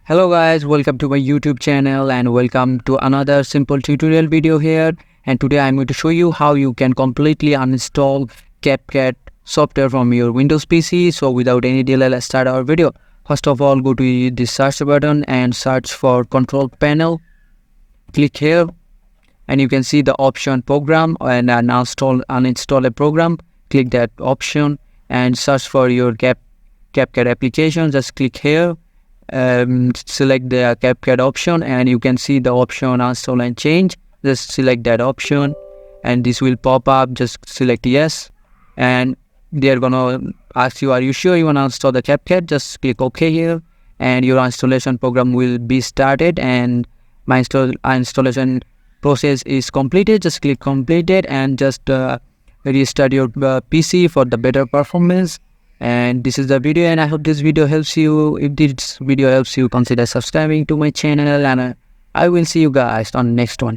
Hello guys, welcome to my YouTube channel and welcome to another simple tutorial video here. And today I'm going to show you how you can completely uninstall CapCut software from your Windows PC. So without any delay, let's start our video. First of all, go to the search button and search for control panel. Click here and you can see the option program and uninstall a program. Click that option and search for your CapCut application. Just click here. Select the CapCut option and you can see the option uninstall and change. Just select that option and this will pop up. Just select yes and they're gonna ask you, are you sure you want to install the CapCut? Just click OK here and your installation program will be started and my installation process is completed. Just click completed and just restart your PC for the better performance. And this is the video, and I hope this video helps you. If this video helps you, consider subscribing to my channel, and I will see you guys on the next one.